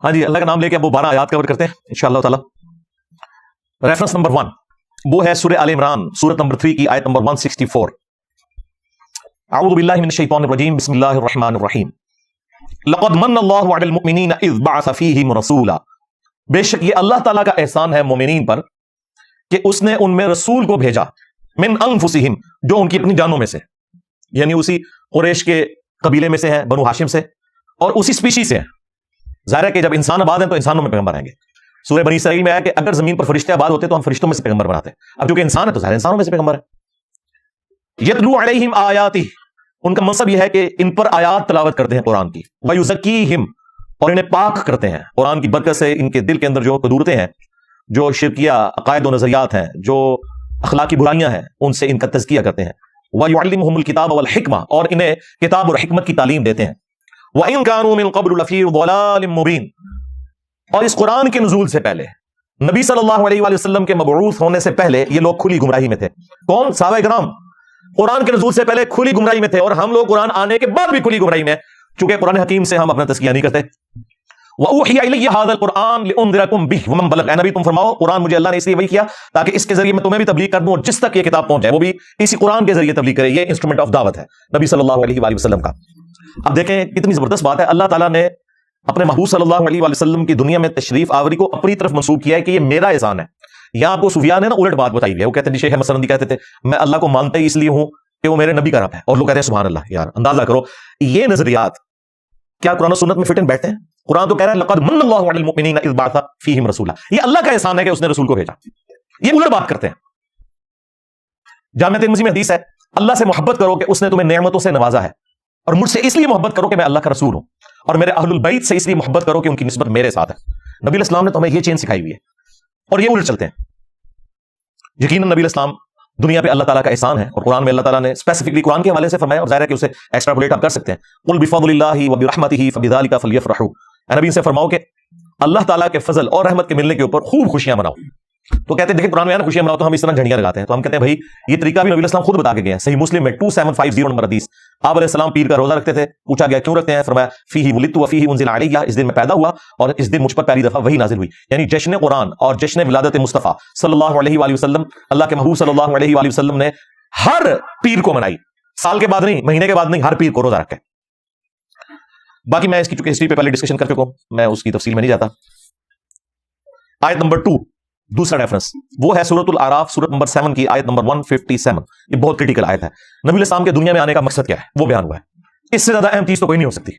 ہاں جی، اللہ کا نام لے کے اب وہ 12 آیات کور کرتے ہیں انشاءاللہ تعالی. ریفرنس نمبر 1 وہ ہے سورہ آل عمران سورت نمبر 3 کی آیت نمبر 164. اعوذ باللہ من الشیطان الرجیم بسم اللہ الرحمن الرحیم. لقد من اللہ علی المؤمنین اذ بعث فیہم رسولا. بے شک یہ اللہ تعالیٰ کا احسان ہے مومنین پر کہ اس نے ان میں رسول کو بھیجا من انفسہم جو ان کی اپنی جانوں میں سے، یعنی اسی قریش کے قبیلے میں سے ہیں، بنو ہاشم سے، اور اسی سپیشی سے ہیں. ظاہر ہے کہ جب انسان آباد ہیں تو انسانوں میں پیغمبر آئیں گے. سورہ بنی اسرائیل میں آیا کہ اگر زمین پر فرشتے آباد ہوتے تو ہم فرشتوں میں سے پیغمبر بناتے. اب چونکہ انسان ہے تو ظاہر انسانوں میں سے پیغمبر ہے. یتلو علیہم آیاتہ، ان کا مطلب یہ ہے کہ ان پر آیات تلاوت کرتے ہیں قرآن کی. ویزکیہم، اور انہیں پاک کرتے ہیں قرآن کی برکت سے. ان کے دل کے اندر جو قدورتیں ہیں، جو شرکیہ عقائد و نظریات ہیں، جو اخلاقی برائیاں ہیں، ان سے ان کا تزکیہ کرتے ہیں. وَيُعَلِّمُهُمُ الْكِتَابَ وَالْحِكْمَةَ، اور انہیں کتاب اور حکمت کی تعلیم دیتے ہیں. وَإِن كَانُوا مِن قَبْلُ لَفِي ضَلَالٍ مُبِينٍ، اور اس قرآن کے نزول سے پہلے، نبی صلی اللہ علیہ وآلہ وسلم کے مبعوث ہونے سے پہلے یہ لوگ کھلی گمراہی میں تھے. کون؟ صحابہ کرام. قرآن کے نزول سے پہلے کھلی گمراہی میں تھے، اور ہم لوگ قرآن آنے کے بعد بھی کھلی گمراہی میں، چونکہ قرآن حکیم سے ہم اپنا تزکیہ نہیں کرتے. وَأُوحِيَ إِلَيَّ هَذَا الْقُرْآنُ لِأُنذِرَكُم بِهِ وَمَن بَلَغَ. اے نبی تم فرماؤ قرآن مجھے اللہ نے اس لیے وحی کیا تاکہ اس کے ذریعے میں تمہیں بھی تبلیغ کر دوں، اور جس تک یہ کتاب پہنچ جائے وہ بھی اسی قرآن کے ذریعے تبلیغ کرے. یہ انسٹرومنٹ آف دعوت ہے نبی صلی اللہ علیہ وآلہ وسلم کا. اب دیکھیں کتنی زبردست بات ہے. اللہ تعالیٰ نے اپنے محبوب صلی اللہ علیہ وآلہ وسلم کی دنیا میں تشریف آوری کو اپنی طرف منسوب کیا ہے کہ یہ میرا احسان ہے. یہاں آپ کو صوفیاء نے نا الٹ بات بتائی ہے. وہ کہتے ہیں شیخ احمد سندی کہتے تھے میں اللہ کو مانتا ہی اس لیے ہوں کہ وہ میرے نبی کا رب ہے، اور لوگ کہتے ہیں سبحان اللہ. یار اندازہ کرو یہ نظریات کیا قرآن و سنت میں فٹ ان بیٹھتے ہیں؟ قرآن تو کہہ رہا ہے لقد من اللہ علی المؤمنین اذ بعث فیہم رسولا. یہ اللہ کا احسان ہے کہ اس نے رسول کو بھیجا. یہ الٹ بات کرتے ہیں. جامع ترمذی میں حدیث ہے اللہ سے محبت کرو کہ اس نے تمہیں نعمتوں سے نوازا ہے، اور مجھ سے اس لیے محبت کرو کہ میں اللہ کا رسول ہوں، اور میرے اہل البیت سے اس لیے محبت کرو کہ ان کی نسبت میرے ساتھ ہے. نبی الاسلام نے تو ہمیں یہ چین سکھائی ہوئی ہے، اور یہ الٹ چلتے ہیں. یقیناً نبی الاسلام دنیا پہ اللہ تعالیٰ کا احسان ہے، اور قرآن میں اللہ تعالیٰ نے اسپیسیفکلی قرآن کے حوالے سے فرمایا، اور ظاہر ہے کہ اسے ایکسٹراپولیٹ آپ کر سکتے ہیں. قل بفضل اللہ وبرحمتہ فبذلک فلیفرحوا. اے نبی سے فرماؤ کہ اللہ تعالیٰ کے فضل اور رحمت کے ملنے کے اوپر خوب خوشیاں مناؤ. تو کہتے ہیں دیکھیں قرآن میں خوشیاں مناؤ تو ہم اس طرح جھنڈیاں لگاتے ہیں. تو ہم کہتے ہیں بھائی یہ طریقہ بھی نبی الاسلام خود بتا کے گئے ہیں. صحیح مسلم میں 2750 نمبر حدیث. آپ علیہ السلام پیر کا روزہ رکھتے تھے. پوچھا گیا کیوں رکھتے ہیں؟ فرمایا فیہ ولدت وفیہ انزل علیہ، اس دن میں پیدا ہوا اور اس دن مجھ پر پہلی دفعہ وحی نازل ہوئی. یعنی جشن قرآن اور جشن ولادت مصطفیٰ صلی اللہ علیہ وآلہ وسلم، اللہ کے محبوب صلی اللہ علیہ وآلہ وسلم نے ہر پیر کو منائی. سال کے بعد نہیں، مہینے کے بعد نہیں، ہر پیر کو روزہ رکھے. باقی میں اس کی چونکہ ہسٹری پہ پہلے ڈسکشن کر چکا ہوں، میں اس کی تفصیل میں نہیں جاتا. آیت نمبر 2 دوسرا ریفرنس وہ ہے سورۃ الاعراف سورت نمبر 7 کی آیت نمبر 157. یہ بہت کریٹیکل آیت ہے. نبی الاسلام کے دنیا میں آنے کا مقصد کیا ہے وہ بیان ہوا ہے. اس سے زیادہ اہم چیز تو کوئی نہیں ہو سکتی.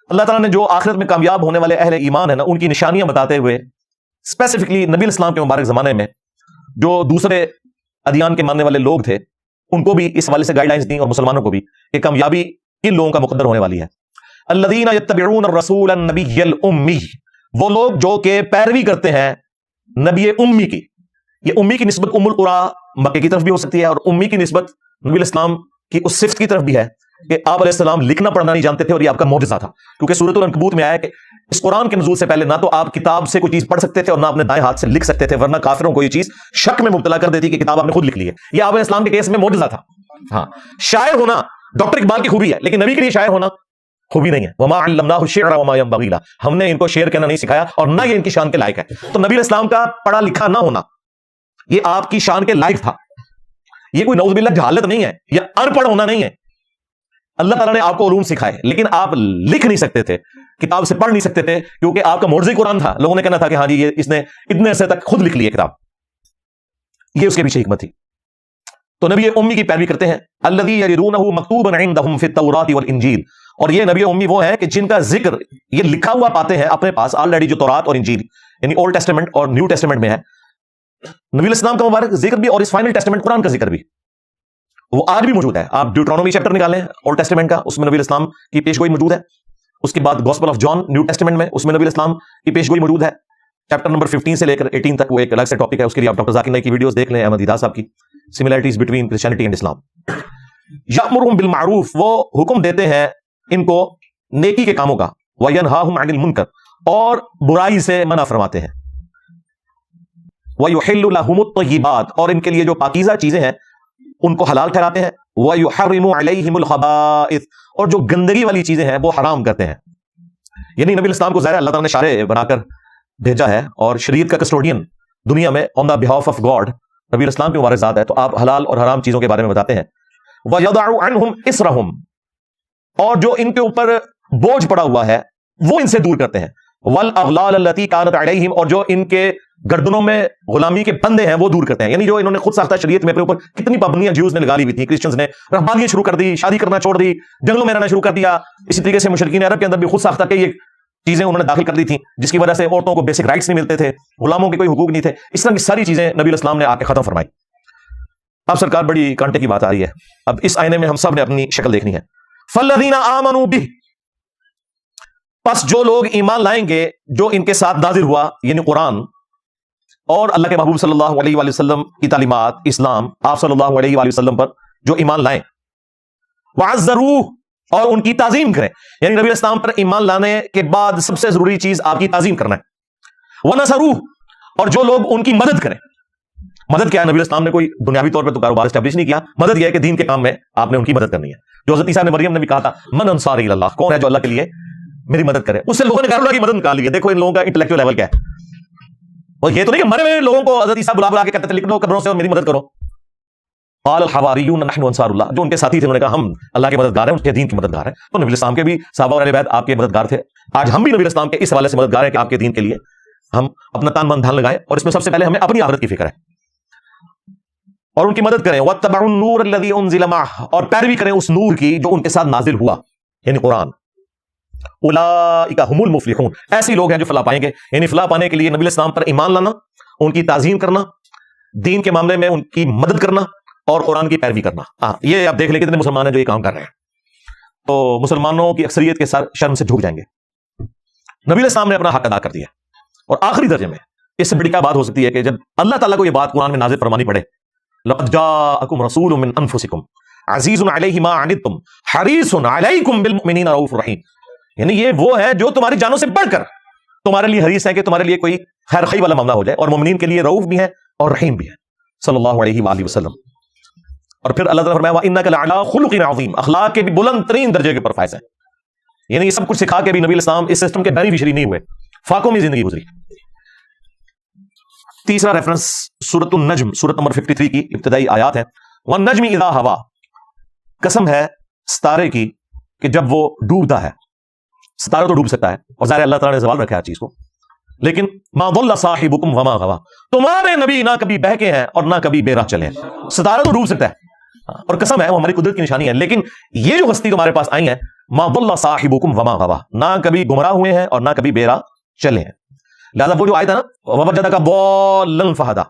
اللہ تعالیٰ نے جو آخرت میں کامیاب ہونے والے اہل ایمان ہیں نا، ان کی نشانیاں بتاتے ہوئے اسپیسیفکلی نبی الاسلام کے مبارک زمانے میں جو دوسرے ادیان کے ماننے والے لوگ تھے ان کو بھی اس حوالے سے گائیڈ لائنز دیں، اور مسلمانوں کو بھی کہ کامیابی کن لوگوں کا مقدر ہونے والی ہے. الذین یتبعون الرسول النبی الامی، وہ لوگ جو کہ پیروی کرتے ہیں نبی امی کی. یہ امی کی نسبت ام القری مکے کی طرف بھی ہو سکتی ہے، اور امی کی نسبت نبی الاسلام کی اس صفت کی طرف بھی ہے کہ آپ علیہ السلام لکھنا پڑھنا نہیں جانتے تھے، اور یہ آپ کا معجزہ تھا. کیونکہ سورۃ العنکبوت میں آیا کہ اس قرآن کے نزول سے پہلے نہ تو آپ کتاب سے کوئی چیز پڑھ سکتے تھے اور نہ اپنے دائیں ہاتھ سے لکھ سکتے تھے، ورنہ کافروں کو یہ چیز شک میں مبتلا کر دیتی کہ کتاب آپ نے خود لکھ لی ہے. یہ آپ علیہ السلام کے کیس میں معجزہ تھا. ہاں، شاعر ہونا ڈاکٹر اقبال کی خوبی ہے، لیکن نبی کے لیے شاعر ہونا خوبی نہیں ہے. وما علمناه الشعر وما ينبغي له، ہم نے ان کو شعر کہنا نہیں سکھایا، اور نہ یہ ان کی شان کے لائق ہے. تو نبی الاسلام کا پڑھا لکھا نہ ہونا یہ آپ کی شان کے لائق تھا. یہ کوئی نعوذ باللہ جہالت نہیں ہے، یہ ان پڑھ ہونا نہیں ہے. اللہ تعالیٰ نے آپ کو علوم سکھائے، لیکن آپ لکھ نہیں سکتے تھے، کتاب سے پڑھ نہیں سکتے تھے، کیونکہ آپ کا معجزہ قرآن تھا. لوگوں نے کہنا تھا کہ ہاں جی یہ اس نے اتنے عرصے تک خود لکھ لی ہے کتاب. یہ اس کے پیچھے حکمت تھی. تو نبی امی کی پیروی کرتے ہیں. الذی یجدونہ مکتوبا عندہم فی التوراۃ والانجیل، اور یہ نبی امی وہ ہیں کہ جن کا ذکر یہ لکھا ہوا پاتے ہیں اپنے پاس آلریڈی، جو تورات اور انجیل یعنی اولڈ ٹیسٹمنٹ اور نیو ٹیسٹمنٹ میں ہے. نبی الاسلام کا مبارک ذکر بھی اور اس فائنل ٹیسٹمنٹ قرآن کا ذکر بھی وہ آج بھی موجود ہے. آپ ڈیوٹرانومی چیپٹر نکالیں اولڈ ٹیسٹمنٹ کا، اس میں نبی الاسلام کی پیشگوئی موجود ہے. اس کے بعد gospel of John New Testament میں، اس میں نبی الاسلام کی پیشگوئی موجود ہے. چیپٹر نمبر 15 سے لے کر 18 تک وہ ایک الگ سے ٹاپک ہے، اس کے لیے آپ ڈاکٹر ذاکر نائک کی ویڈیوز دیکھ لیں، احمد ہدایت صاحب کی سملیرٹیز بٹوین کرسچینٹی اینڈ اسلام. یأمرهم بالمعروف، وہ حکم دیتے ہیں ان کو نیکی کے کاموں کا. وینہاہم عن المنکر، اور برائی سے منع فرماتے ہیں. ویحل لہم الطیبات، اور ان کے لیے جو پاکیزہ چیزیں ہیں ان کو حلال ٹھہراتے ہیں. ویحرم علیہم الخبائث، اور جو گندگی والی چیزیں ہیں وہ حرام کرتے ہیں. یعنی نبی اسلام کو ظاہر اللہ تعالیٰ نے شارع بنا کر بھیجا ہے اور شریعت کا کسٹوڈین دنیا میں آن دا بہاف آف گاڈ نبی اسلام کے مبارک ذات ہے، تو آپ حلال اور حرام چیزوں کے بارے میں بتاتے ہیں. وَيَضَعُ عَنْهُمْ إِصْرَهُمْ، اور جو ان کے اوپر بوجھ پڑا ہوا ہے وہ ان سے دور کرتے ہیں. وَالْأَغْلَالَ الَّتِي كَانَتْ عَلَيْهِمْ، اور جو ان کے گردنوں میں غلامی کے بندے ہیں وہ دور کرتے ہیں. یعنی جو انہوں نے خود ساختہ شریعت میں اپنے اوپر کتنی پابندیاں جیوز نے لگا لی ہوئی تھی، کرسچنز نے رہبانیت شروع کر دی، شادی کرنا چھوڑ دی، جنگلوں میں رہنا شروع کر دیا. اسی طریقے سے مشرکین عرب کے اندر بھی خود ساختہ کئی چیزیں انہوں نے داخل کر دی تھیں جس کی وجہ سے عورتوں کو بیسک رائٹس نہیں ملتے تھے، غلاموں کے کوئی حقوق نہیں تھے. اس طرح کی ساری چیزیں نبی اسلام نے آ کے ختم فرمائی. اب سرکار بڑی کانٹے کی بات آ رہی ہے، اب اس آئینے میں ہم سب نے اپنی شکل دیکھنی ہے. فَالَّذِينَ آمَنُوا بِهِ، پس جو لوگ ایمان لائیں گے جو ان کے ساتھ نازل ہوا، یعنی قرآن اور اللہ کے محبوب صلی اللہ علیہ وآلہ وسلم کی تعلیمات، اسلام، آپ صلی اللہ علیہ وآلہ وسلم پر جو ایمان لائیں. وَعَزَّرُوهُ، اور ان کی تعظیم کریں. یعنی نبی اسلام پر ایمان لانے کے بعد سب سے ضروری چیز آپ کی تعظیم کرنا ہے. وَنَصَرُوهُ، اور جو لوگ ان کی مدد کریں. مدد کیا ہے؟ نبی اسلام نے کوئی دنیاوی طور پر تو کاروبار اسٹیبلش نہیں کیا، مدد یہ ہے کہ دین کے کام میں آپ نے ان کی مدد کرنی ہے. جو حضرت عیسیٰ نے مریم نے بھی کہا تھا من انصاری الی اللہ، کون ہے جو اللہ کے لیے میری مدد کرے. اس سے لوگوں نے اللہ کی مدد نکال لی ہے. دیکھو ان لوگوں کا انٹلیکچوئل لیول کیا ہے. اور یہ تو نہیں کہ مرے ہوئے لوگوں کو حضرت عیسیٰ بلا بلا کے کہتے تھے لکھ لو قبروں سے اور میری مدد کرو. قال الحواریون نحن انصار اللہ، جو ان کے ساتھی تھے انہوں نے کہا ہم اللہ کے مددگار ہیں، ان کے دین کے مددگار ہیں. تو نبی اسلام کے بھی صحابہ اور اہل بیت آپ کے مددگار تھے. آج ہم بھی نبی اسلام کے اس حوالے سے مددگار ہیں کہ آپ کے دین کے لیے ہم اپنا تان من دھن لگائیں، اور اس میں سب سے پہلے ہمیں اپنی آخرت کی فکر ہے اور ان کی مدد کریں. واتبعوا النور الذی انزل معہ، اور پیروی کریں اس نور کی جو ان کے ساتھ نازل ہوا، یعنی قرآن. اولئک هم المفلحون، ایسے لوگ ہیں جو فلاح پائیں گے. یعنی فلاح پانے کے لیے نبی اسلام پر ایمان لانا، ان کی تعظیم کرنا، دین کے معاملے میں ان کی مدد کرنا اور قرآن کی پیروی کرنا. یہ آپ دیکھ لیں کتنے مسلمان ہیں جو یہ کام کر رہے ہیں. تو مسلمانوں کی اکثریت کے سر شرم سے جھک جائیں گے. نبی اسلام نے اپنا حق ادا کر دیا. اور آخری درجے میں اس سے بڑی کیا بات ہو سکتی ہے کہ جب اللہ تعالیٰ کو یہ بات قرآن میں نازل فرمانی پڑے، لقد جاءکم رسول من انفسکم عزیز علیہ ما عنتم حریص علیکم بالمؤمنین رؤوف رحیم. یعنی یہ وہ ہے جو تمہاری جانوں سے بڑھ کر تمہارے لیے حریص ہے کہ تمہارے لیے کوئی خیر خواہی والا معاملہ ہو جائے، اور مومنین کے لیے رؤوف بھی ہے اور رحیم بھی ہے صلی اللہ علیہ وآلہ وسلم. اور پھر اللہ تعالیٰ نے فرمایا وَإِنَّكَ لَعَلَىٰ خُلُقٍ عَظِيمٍ، اخلاق کے بھی بلند ترین درجے کے پر فائز ہیں. یعنی یہ سب کچھ سکھا کے بھی نبی اسلام اس سسٹم کے بینیفیشری نہیں ہوئے، فاقوں میں زندگی گزری. تیسرا ریفرنس سورۃ النجم، سورۃ نمبر 53 کی ابتدائی آیات ہے. وَالنَّجْمِ إِذَا هَوَىٰ، قسم ہے ستارے کی کہ جب وہ ڈوبتا ہے. ستارہ تو ڈوب سکتا ہے، اور ظاہر اللہ تعالیٰ نے زوال رکھا ہے ہر چیز کو، لیکن ما ضل صاحبکم وما غوا، تمہارے نبی نہ کبھی بہکے ہیں اور نہ کبھی بے راہ چلے ہیں. ستارہ تو ڈوب سکتا ہے اور قسم ہے وہ ہماری قدرت کی نشانی ہے، لیکن یہ جو ہستی تمہارے پاس آئی ہیں ما ضل صاحبکم وما غوا، نہ کبھی گمراہ ہوئے ہیں اور نہ کبھی بے راہ چلے ہیں. لہذا وہ جو آیت ہے نا ووجدک ضالا فہدی،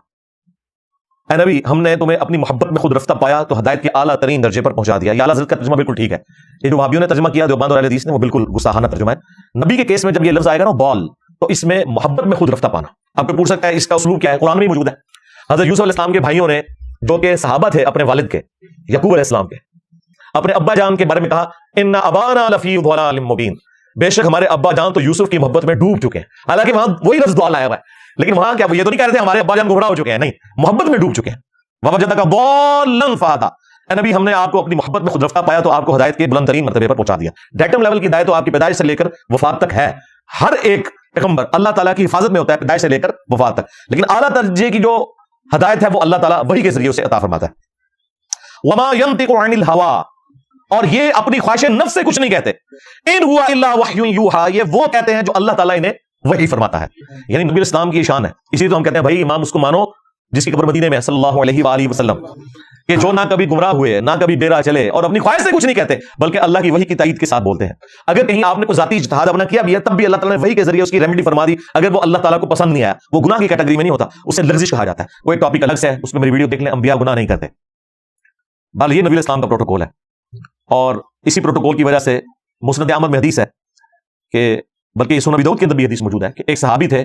اے نبی ہم نے تمہیں اپنی محبت میں خود رفتہ پایا تو ہدایت کے اعلیٰ ترین درجے پر پہنچا دیا. یہ اعلیٰ حضرت کا ترجمہ بالکل ٹھیک ہے. یہ جو وہابیوں نے ترجمہ کیا دیوبند اور اہل حدیث نے وہ بالکل گستاخانہ ترجمہ ہے. نبی کے کیس میں جب یہ لفظ آئے گا نا بال، تو اس میں محبت میں خود رفتہ پانا. آپ کو پوچھ سکتا ہے اس کا اسلوب کیا ہے، قرآن میں ہی موجود ہے. حضرت یوسف علیہ السلام کے بھائیوں نے جو کہ صحابہ تھے اپنے والد کے یعقوب علیہ السلام کے، اپنے ابا جان کے بارے میں کہا ان ابانا لفی ضلال مبین، بے شک ہمارے ابا جان تو یوسف کی محبت میں ڈوب چکے ہیں. حالانکہ وہاں وہی لفظ ضلال آیا ہوا ہے، لیکن وہاں کیا یہ تو نہیں کہہ رہے تھے ہمارے ابا جان گمراہ ہو چکے ہیں، نہیں، محبت میں ڈوب چکے ہیں. ووجدک ضالا فہدی، اے نبی ہم نے آپ کو اپنی محبت میں خود رفتہ پایا تو آپ کو ہدایت کے بلند ترین مرتبے پر پہنچا دیا. ڈیٹم لیول کی ہدایت تو آپ کی پیدائش سے لے کر وفات تک ہے. ہر ایک پیغمبر اللہ تعالیٰ کی حفاظت میں ہوتا ہے پیدائش سے لے کر وفات تک، لیکن اعلیٰ درجے کی جو ہدایت ہے وہ اللہ تعالیٰ وحی کے ذریعے سے عطا فرماتا ہے. وما ينطق عن الهوى، اور یہ اپنی خواہش نفس سے کچھ نہیں کہتے. ان هو الا وحی یوحى، یہ وہ کہتے ہیں جو اللہ تعالیٰ انہیں وحی فرماتا ہے. یعنی نبی اسلام کی شان ہے. اسی تو ہم کہتے ہیں بھائی امام اس کو مانو جس کی قبر مدینے میں صلی اللہ علیہ وآلہ وسلم، کہ جو نہ کبھی گمراہ ہوئے نہ کبھی بے راہ چلے اور اپنی خواہش سے کچھ نہیں کہتے بلکہ اللہ کی وحی کی تائید کے ساتھ بولتے ہیں. اگر کہیں آپ نے کوئی ذاتی اجتہاد اپنا کیا بھی ہے تب بھی اللہ تعالیٰ نے وحی کے ذریعے اس کی ریمیڈی فرما دی. اگر وہ اللہ تعالیٰ کو پسند نہیں آیا وہ گناہ کی کیٹیگری میں نہیں ہوتا، اسے لغزش کہا جاتا ہے. وہ ایک ٹاپک الگ سے ہے، اس میں میری ویڈیو دیکھ لیں، انبیاء گناہ نہیں کرتے. بل یہ نبی اسلام کا پروٹوکول ہے، اور اسی پروٹوکول کی وجہ سے مسند احمد میں حدیث ہے کہ بلکہ یہ سنن ابی داؤد کے اندر بھی حدیث موجود ہے کہ ایک صحابی تھے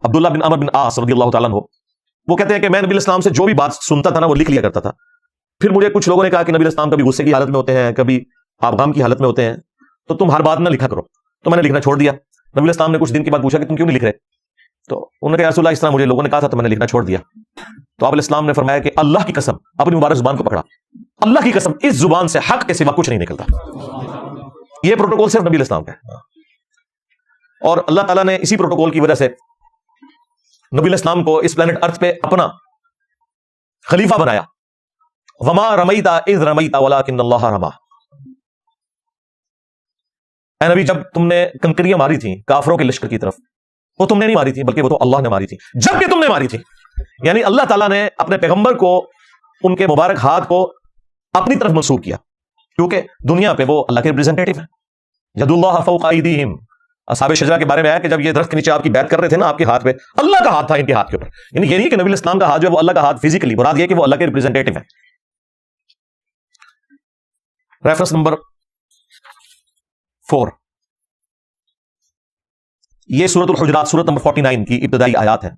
عبداللہ بن عمرو بن عاص رضی اللہ تعالیٰ عنہ. وہ کہتے ہیں کہ میں نبی اسلام سے جو بھی بات سنتا تھا نا وہ لکھ لیا کرتا تھا. پھر مجھے کچھ لوگوں نے کہا کہ نبی اسلام کبھی غصے کی حالت میں ہوتے ہیں، کبھی آپ غم کی حالت میں ہوتے ہیں، تو تم ہر بات نہ لکھا کرو. تو میں نے لکھنا چھوڑ دیا. نبی اسلام نے کچھ دن کے بعد پوچھا کہ تم کیوں نہیں لکھ رہے؟ تو انہوں نے کہا رسول اللہ اس طرح مجھے لوگوں نے کہا تھا تو میں نے لکھنا چھوڑ دیا. تو آپ علیہ السلام نے فرمایا کہ اللہ کی قسم، اپنی مبارک زبان کو پکڑا، اللہ کی قسم اس زبان سے حق کے سوا کچھ نہیں نکلتا. یہ پروٹوکول صرف نبی اسلام کا ہے. اور اللہ تعالیٰ نے اسی پروٹوکول کی وجہ سے نبی علیہ السلام کو اس پلانٹ ارتھ پہ اپنا خلیفہ بنایا. وما رمیت اذ رمیت ولکن اللہ رما. اے نبی جب تم نے کنکریاں ماری تھیں کافروں کے لشکر کی طرف، وہ تم نے نہیں ماری تھی بلکہ وہ تو اللہ نے ماری تھی جب کہ تم نے ماری تھی. یعنی اللہ تعالیٰ نے اپنے پیغمبر کو ان کے مبارک ہاتھ کو اپنی طرف منسوب کیا، کیونکہ دنیا پہ وہ اللہ کے ریپرزینٹیٹو ہیں. ید اللہ فوق ایدیہم، اصحاب شجرہ کے بارے میں آیا کہ جب یہ درخت کے نیچے آپ کی بیعت کر رہے تھے نا، آپ کے ہاتھ پہ اللہ کا ہاتھ تھا ان کے ہاتھ کے اوپر. یعنی یہ نہیں کہ نبی علیہ السلام کا ہاتھ جو ہے وہ اللہ کا ہاتھ فزیکلی، مراد یہ کہ وہ اللہ کے ریپرزینٹیٹو ہیں. ریفرنس نمبر 4، یہ سورۃ الحجرات سورۃ نمبر 49 کی ابتدائی آیات ہے.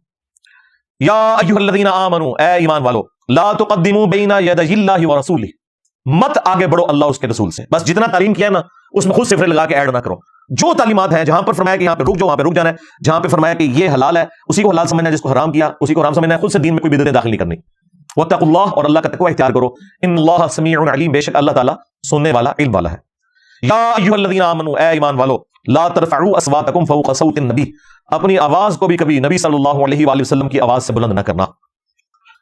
یا ایھا الذین آمنوا، اے ایمان والو، لا تقدموا بین یدی اللہ ورسولہ، مت آگے بڑھو اللہ اس کے رسول سے. بس جتنا تعلیم کیا ہے نا اس میں خود صفر لگا کے ایڈ نہ کرو. جو تعلیمات ہیں جہاں پر فرمایا کہ یہاں پہ رک جاؤ وہاں پہ رک جانا ہے، جہاں پہ فرمایا کہ یہ حلال ہے اسی کو حلال سمجھنا ہے، جس کو حرام کیا اسی کو حرام سمجھنا ہے. خود سے دین میں کوئی بدعتیں داخل نہیں کرنی. واتقوا اللہ، اور اللہ کا تقوی اختیار کرو. ان اللہ سمیع علیم، بے شک اللہ تعالیٰ سننے والا علم والا ہے. یا ایھا الذین آمنوا، اے ایمان والو، لا ترفعوا اصواتکم فوق صوت النبی، اپنی آواز کو بھی کبھی نبی صلی اللہ علیہ وآلہ وسلم کی آواز سے بلند نہ کرنا.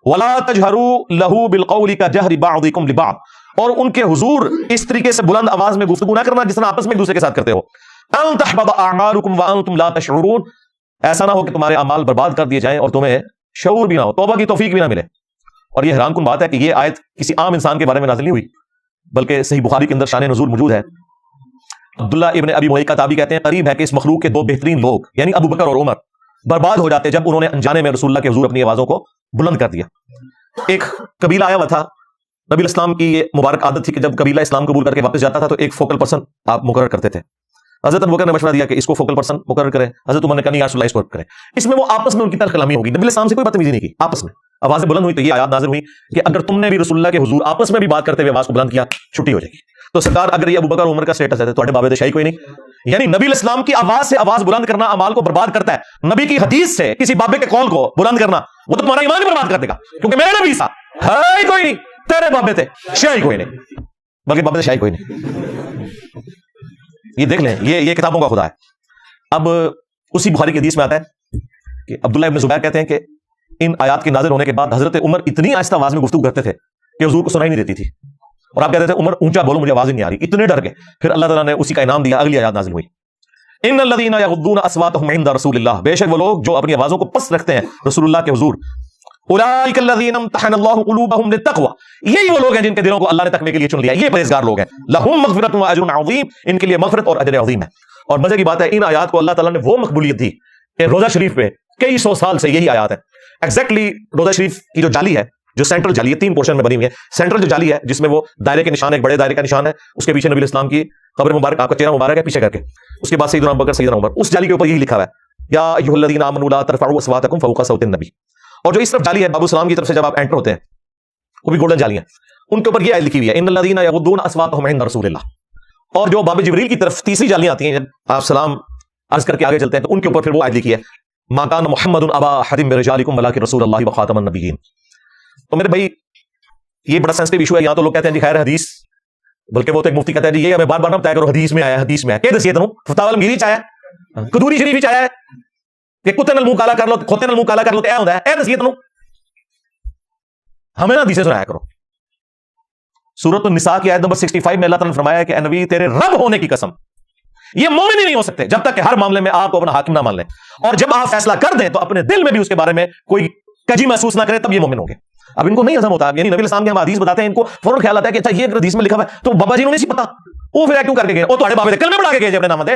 ولا تجہروا لہ بالقول کجہر بعضکم لبعض، اور ان کے حضور اس طریقے سے بلند آواز میں گفتگو نہ کرنا جس طرح آپس میں ایک دوسرے کے ساتھ کرتے ہو. ان تحبط اعمالکم وانتم لا تشعرون، ایسا نہ ہو کہ تمہارے اعمال برباد کر دیے جائیں اور تمہیں شعور بھی نہ ہو، توبہ کی توفیق بھی نہ ملے. اور یہ حیران کن بات ہے کہ یہ آیت کسی عام انسان کے بارے میں نازل نہیں ہوئی، بلکہ صحیح بخاری کے اندر شان نزول موجود ہے. عبداللہ ابن ابی ملیکہ تابعی کہتے ہیں قریب ہے کہ اس مخلوق کے دو بہترین لوگ یعنی ابو بکر اور عمر برباد ہو جاتے جب انہوں نے انجانے میں رسول اللہ کے حضور اپنی آوازوں کو بلند کر دیا. ایک قبیلہ آیا ہوا تھا، نبی الاسلام کی یہ مبارک عادت تھی کہ جب قبیلہ اسلام قبول کر کے واپس جاتا تھا تو ایک فوکل پرسن آپ مقرر کرتے تھے. حضرت ابوبکر نے مشورہ دیا کہ اس کو فوکل پرسن مقرر کریں. حضرت عمر نے کہا نہیں یا رسول اللہ اس کو کریں. اس میں وہ آپس میں ان کی ترخلامی ہوگی. نبی الاسلام سے کوئی بدتمیزی نہیں کی، آپس میں آوازیں بلند ہوئی تو یہ آیات نازل ہوئی کہ اگر تم نے بھی رسول اللہ کے حضور آپس میں بھی بات کرتے ہوئے آواز کو بلند کیا چھٹی ہو جائے گی. تو سرکار اگر یہ ابوبکر اور عمر کا سٹیٹس ہے تو تھوڑے بابے شاہی کوئی نہیں. یعنی نبی الاسلام کی آواز سے آواز بلند کرنا اعمال کو برباد کرتا ہے. نبی کی حدیث سے کسی بابے کے قول کو بلند کرنا وہ تو تمہارا ایمان برباد کر دے گا، کیونکہ میرے نبی صاحب ہے کوئی نہیں، تیرے بابے تھے شاہی کوئی نہیں، بلکہ بابے تھے شاہی کوئی نہیں. یہ دیکھ لیں یہ کتابوں کا خدا ہے. اب اسی بخاری کی حدیث میں آتا ہے کہ عبداللہ ابن زبیر کہتے ہیں کہ ان آیات کے نازل ہونے کے بعد حضرت عمر اتنی آہستہ آواز میں گفتگو کرتے تھے کہ حضور کو سنائی نہیں دیتی تھی، اور آپ کہتے تھے عمر اونچا بولو مجھے آواز ہی نہیں آ رہی، اتنے ڈر کے. پھر اللہ تعالیٰ نے اسی کا انعام دیا، اگلی آیات نازل ہوئی ان الذین یغضون اصواتهم عند رسول اللہ، بے شک وہ لوگ جو اپنی آوازوں کو پست رکھتے ہیں رسول اللہ کے حضور. اولئک الذین امتحن اللہ قلوبهم للتقوى، یہی وہ لوگ ہیں جن کے دلوں کو اللہ نے تقوی کے لیے چن لیا، یہ پرہیزگار لوگ ہیں. لہم مغفرۃ واجر عظیم، ان کے لیے مغفرت اور اجر عظیم ہے. اور مزے کی بات ہے ان آیات کو اللہ تعالیٰ نے وہ مقبولیت دی کہ روزہ شریف پہ کئی سو سال سے یہی آیات ہیں. ایگزیکٹلی روزہ شریف کی جو جالی ہے، جو سینٹرل جالی ہے، 3 پورشن میں بنی ہوئی ہے. سینٹرل جو جالی ہے جس میں وہ دائرے کے نشان، ایک بڑے دائرے کا نشان ہے، اس کے پیچھے نبی الاسلام کی قبر مبارک، آپ کا چہرہ مبارک ہے پیچھے کر کے، اس کے بعد سیدنا ابوبکر سیدنا عمر. اس جالی کے اوپر یہی لکھا ہوا ہے یا ایھا الذین آمنوا لا ترفعوا اصواتکم فوق صوت النبی. اور جو اس طرف جالی ہے باب السلام کی طرف سے جب آپ انٹر ہوتے ہیں وہ بھی گولڈن جالی ہیں، ان کے اوپر یہ آیت لکھی ہوئی ہے ان الذین یغضون اصواتهم عند رسول اللہ. اور جو باب جبریل کی طرف تیسری جالیاں آتی ہیں جب آپ سلام عرض کر کے آگے چلتے ہیں تو ان کے اوپر پھر وہ آیت لکھی ہے ما کان محمد ابا احد من رجالکم ولکن رسول اللہ وخاتم النبیین. تو میرے بھائی یہ بڑا سینسٹیو ایشو ہے. یہاں تو لوگ کہتے ہیں جی خیر حدیث، بلکہ وہ تو ایک مفتی کہتا ہے جی یہ ہمیں بار بار نہ بتایا کرو حدیث میں آیا، حدیث میں آیا. کہ دسیے تنوں فتاوی المیری چاہیا قدوری شریف چاہیا ہے کہ کتے نال منہ کالا کر لو، کھوتے نال منہ کالا کر لو تے اے ہوندا ہے. اے دسیے تنوں ہمیں نہ حدیثیں سنایا کرو. سورۃ النساء کی آیت نمبر 65 میں اللہ تعالیٰ نے فرمایا ہے کہ اے نبی تیرے رب ہونے کی قسم یہ مومن ہی نہیں ہو سکتے جب تک کہ ہر معاملے میں آپ کو اپنا حاکم نہ مان لیں، اور جب آپ فیصلہ کر دیں تو اپنے دل میں بھی اس کے بارے میں کوئی کجی محسوس نہ کرے، تب یہ مومن ہوں گے. اب ان کو نہیں ہضم ہوتا، یعنی نبی الاسلام کے ہم حدیث بتاتے ہیں ان کو فوراً خیال آتا ہے کہ اچھا یہ حدیث میں لکھا ہوا ہے تو بابا جی نے نہیں پتا، وہ پھر کیوں کر کے گئے، وہ تمہارے بابے کلمے پڑھا کے گئے اپنے نام دے.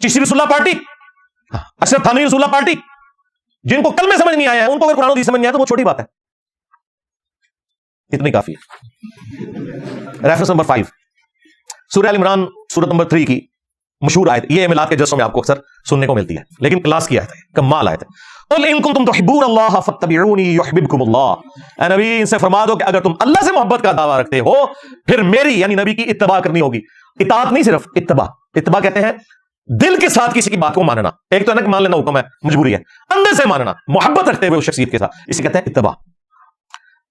چشتی رسول اللہ پارٹی، اشرف تھانوی رسول اللہ پارٹی، جن کو کلمے سمجھ نہیں آیا ہے ان کو اگر قرآن حدیث سمجھ نہیں آیا تو وہ چھوٹی بات ہے. اتنی کافی ہے. ریفرنس نمبر 5 سورہ ال عمران سورۃ نمبر 3 کی مشہور آیت. یہ میلاد کے جلسوں میں آپ کو اکثر سننے کو ملتی ہے لیکن کلاس کی آیت ہے، کمال آیت ہے. قل ان کنتم تحبون اللہ فاتبعونی یحببکم اللہ. اے نبی ان سے فرما دو کہ اگر تم اللہ سے محبت کا دعویٰ رکھتے ہو پھر میری یعنی نبی کی اتباع کرنی ہوگی. اطاعت نہیں صرف اتباع. اتباع کہتے ہیں دل کے ساتھ کسی کی بات کو ماننا. ایک تو ہے نا کہ مان لینا حکم ہے، مجبوری ہے، اندر سے ماننا محبت رکھتے ہوئے اس شخصیت کے ساتھ، اسے کہتے ہیں اتباع.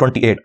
28,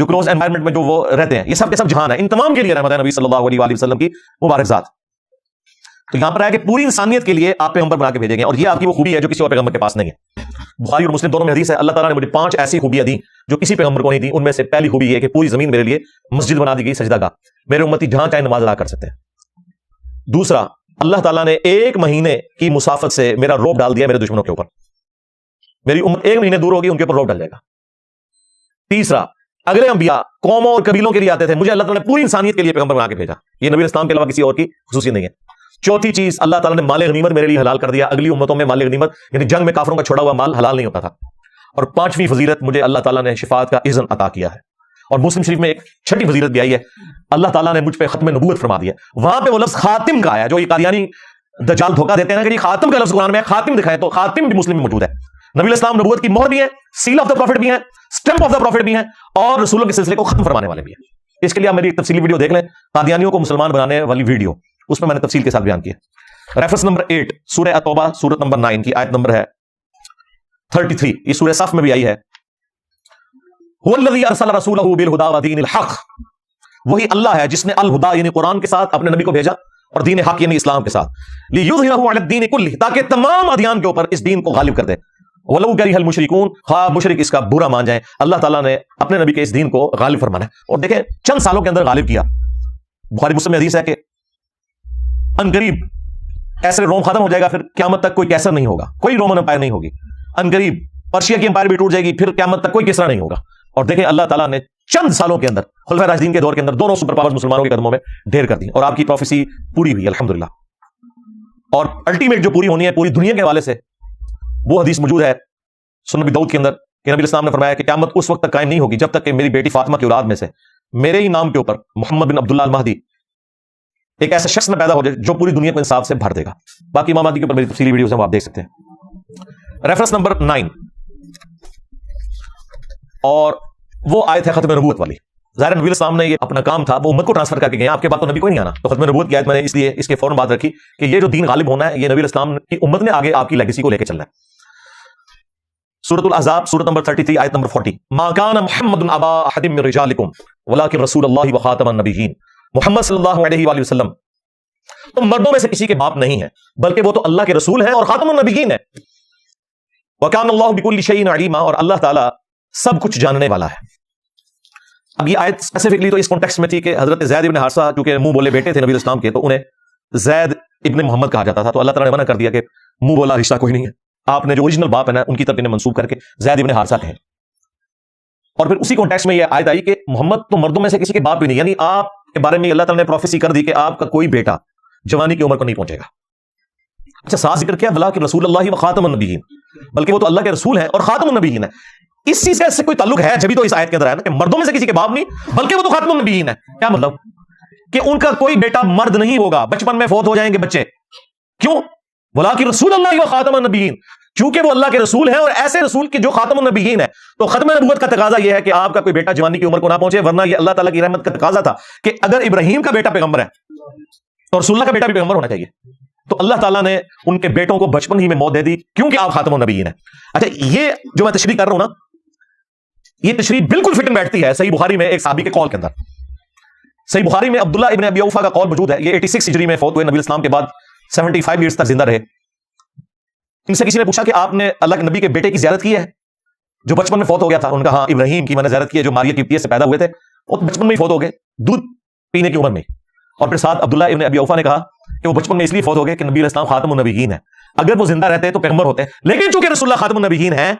جو کلوز انوائرمنٹ میں جو وہ رہتے ہیں، یہ سب کے سب جہان ہے، ان تمام کے لیے رحمت ہے نبی صلی اللہ علیہ وآلہ وسلم کی مبارک ذات۔ تو یہاں پر آیا کہ پوری انسانیت کے لیے آپ پیغمبر بنا کے بھیجیں گے، اور یہ آپ کی وہ خوبی ہے جو کسی اور پیغمبر کے پاس نہیں ہے۔ بخاری اور مسلم دونوں میں حدیث ہے، اللہ تعالیٰ نے مجھے 5 ایسی خوبیاں دی جو کسی پیغمبر کو نہیں دی۔ ان میں سے پہلی خوبی یہ ہے کہ پوری زمین میرے لیے مسجد بنا دی گئی، سجدہ گاہ، میرے امتی جہاں چاہے نماز ادا کر سکتے ہیں۔ دوسرا، اللہ تعالیٰ نے 1 مہینے کی مسافت سے میرا روب ڈال دیا میرے دشمنوں کے اوپر، میری امت 1 مہینے دور ہوگی، ان کے اوپر روب ڈال جائے گا۔ تیسرا، اگلے انبیاء قوموں اور قبیلوں کے لیے آتے تھے، مجھے اللہ تعالیٰ نے پوری انسانیت کے لیے پیغمبر بنا کے بھیجا، یہ نبی اسلام کے علاوہ کسی اور کی خصوصیت نہیں ہے۔ چوتھی چیز، اللہ تعالیٰ نے مال غنیمت میرے لیے حلال کر دیا، اگلی امتوں میں مال غنیمت یعنی جنگ میں کافروں کا چھوڑا ہوا مال حلال نہیں ہوتا تھا۔ اور 5ویں فضیلت، مجھے اللہ تعالیٰ نے شفاعت کا اذن عطا کیا ہے۔ اور مسلم شریف میں ایک 6ٹھی فضیلت بھی آئی ہے، اللہ تعالیٰ نے مجھ پہ ختم نبوت فرما دیا، وہاں پہ وہ لفظ خاتم کا آیا، جو یہ قادیانی دجال دھوکہ دیتے ہیں کہ یہ خاتم کا لفظ قرآن میں خاتم دکھائے، تو خاتم بھی مسلم میں موجود ہے۔ نبی علیہ السلام نبوت کی مہر بھی ہے، سیل آف دا پروفٹ بھی ہے، اسٹمپ آف دا پروفٹ بھی ہے، اور رسولوں کے سلسلے کو ختم فرمانے والے بھی ہیں۔ اس کے لیے آپ میری ایک تفصیلی ویڈیو دیکھ لیں، قادیانیوں کو مسلمان بنانے والی ویڈیو، اس میں میں نے تفصیل کے ساتھ بیان کیا۔ ریفرنس نمبر 8 سورہ التوبہ سورت نمبر 9 کی آیت نمبر ہے 33، یہ سورہ صف میں بھی آئی ہے۔ هو الذی ارسل رسولہ بالہدی ودین الحق، وہی اللہ ہے جس نے الہدا یعنی قرآن کے ساتھ اپنے نبی کو بھیجا، اور دین حق یعنی اسلام کے ساتھ، لیظہرہ علی الدین کلہ، تاکہ تمام ادیان کے اوپر اس دین کو غالب کر دے، ولو کرہ المشرکون، خواہ مشرک اس کا برا مان جائیں، اللہ تعالیٰ نے اپنے نبی کے اس دین کو غالب فرمانا ہے، اور دیکھیں چند سالوں کے اندر غالب کیا۔ بخاری مسلم میں حدیث ہے کہ ان قریب کیسر روم ختم ہو جائے گا، پھر قیامت تک کوئی کیسر نہیں ہوگا، کوئی رومن امپائر نہیں ہوگی، ان قریب پرشیا کی امپائر بھی ٹوٹ جائے گی، پھر قیامت تک کوئی کسرا نہیں ہوگا۔ اور دیکھیں اللہ تعالیٰ نے چند سالوں کے اندر خلفائے راشدین کے دور کے اندر دونوں سپر پاورز مسلمانوں کے قدموں میں ڈھیر کر دی، اور آپ کی پروفیسی پوری ہوئی الحمدللہ۔ اور الٹیمیٹ جو پوری ہونی ہے پوری دنیا کے حوالے سے، وہ حدیث موجود ہے سنن نبی داؤد کے اندر کہ نبی السلام نے فرمایا کہ قیامت اس وقت تک قائم نہیں ہوگی جب تک کہ میری بیٹی فاطمہ کی اولاد میں سے میرے ہی نام کے اوپر محمد بن عبداللہ المہدی ایک ایسا شخص نہ پیدا ہو جائے جو پوری دنیا کو انصاف سے بھر دے گا۔ باقی امام مہدی کے اوپر میری تفصیلی ویڈیوز ہیں، وہ آپ دیکھ سکتے ہیں۔ ریفرنس نمبر 9، اور وہ آیت ہے ختم نبوت والی۔ ظاہر نبی السلام نے یہ اپنا کام تھا وہ امت کو ٹرانسفر کر کے گئے، آپ کے بعد تو نبی کوئی نہیں آنا، تو ختم نبوت کی آیت میں نے اس لیے اس کے فوراً بات رکھی کہ یہ جو دین غالب ہونا ہے یہ نبی السلام کی امت نے آگے آپ کی لیگیسی کو لے کے چلنا ہے۔ سورۃ الاحزاب سورۃ نمبر 33 آیت نمبر 40، ما کان محمد ابا احد من رجالکم ولکن رسول اللہ وخاتم النبیین، محمد صلی اللہ علیہ وآلہ وسلم تو مردوں میں سے کسی کے باپ نہیں ہے بلکہ وہ تو اللہ کے رسول ہیں اور خاتم النبیین ہیں، وکان اللہ بکل شیء علیما، اور اللہ تعالیٰ سب کچھ جاننے والا ہے۔ اب یہ آیت اسپیسیفکلی تو اس کانٹیکسٹ میں تھی کہ حضرت زید ابن حارثہ چونکہ منہ بولے بیٹے تھے نبی اسلام کے، تو انہیں زید ابن محمد کہا جاتا تھا، تو اللہ تعالیٰ نے منع کر دیا کہ منہ بولا رشتہ کوئی نہیں ہے، آپ نے جو اوریجنل باپ ہے نا ان کی طرف انہیں منسوب کر کے زید ابن حارثہ کہیں۔ اور پھر اسی کانٹیکسٹ میں یہ آیت آئی کہ محمد تو مردوں میں سے کسی کے باپ بھی نہیں، یعنی آپ کے بارے میں اللہ تعالیٰ نے پروفیسی کر دی کہ آپ کا کوئی بیٹا جوانی کی عمر کو نہیں پہنچے گا۔ اچھا ساتھ ذکر کیا بلا کہ رسول اللہ و خاتم النبیین، بلکہ وہ تو اللہ کے رسول ہیں اور خاتم النبیین ہے۔ اس چیز سے کوئی تعلق ہے جبھی تو اس آیت کے اندر ہے نا کہ مردوں میں سے کسی کے باپ نہیں بلکہ وہ تو خاتم النبیین ہے۔ کیا مطلب؟ کہ ان کا کوئی بیٹا مرد نہیں ہوگا، بچپن میں فوت ہو جائیں گے بچے۔ کیوں؟ ولکن رسول اللہ و خاتم النبیین، چونکہ وہ اللہ کے رسول ہیں اور ایسے رسول کے جو خاتم النبیین ہے۔ تو ختم نبوت کا تقاضا یہ ہے کہ آپ کا کوئی بیٹا جوانی کی عمر کو نہ پہنچے، ورنہ یہ اللہ تعالیٰ کی رحمت کا تقاضا تھا کہ اگر ابراہیم کا بیٹا پیغمبر ہے تو رسول اللہ کا بیٹا بھی پیغمبر ہونا چاہیے۔ تو اللہ تعالیٰ نے ان کے بیٹوں کو بچپن ہی میں موت دے دی کیونکہ آپ خاتم النبیین ہیں۔ اچھا یہ جو میں تشریح کر رہا ہوں نا، یہ تشریح بالکل فٹ بیٹھتی ہے صحیح بخاری میں ایک صحابی کے قول کے اندر۔ صحیح بخاری میں عبداللہ ابن ابی اوفا کا قول موجود ہے، یہ 86 ہجری میں فوت ہوئے، نبی اسلام کے بعد 75 ایئرز تک زندہ رہے۔ ان سے کسی نے پوچھا کہ آپ نے اللہ کے نبی کے بیٹے کی زیارت کی ہے جو بچپن میں فوت ہو گیا تھا؟ ان کا ہاں ابراہیم کی میں نے زیارت کی ہے جو ماریہ قبطیہ سے پیدا ہوئے تھے، وہ بچپن میں ہی فوت ہو گئے دودھ پینے کی عمر میں۔ اور پھر ساتھ عبداللہ ابن ابی اوفا نے کہا کہ وہ بچپن میں اس لیے فوت ہو گئے کہ نبی علیہ السلام خاتم النبیین ہے، اگر وہ زندہ رہتے تو پیغمبر ہوتے، لیکن چونکہ رسول اللہ خاتم النبیین ہیں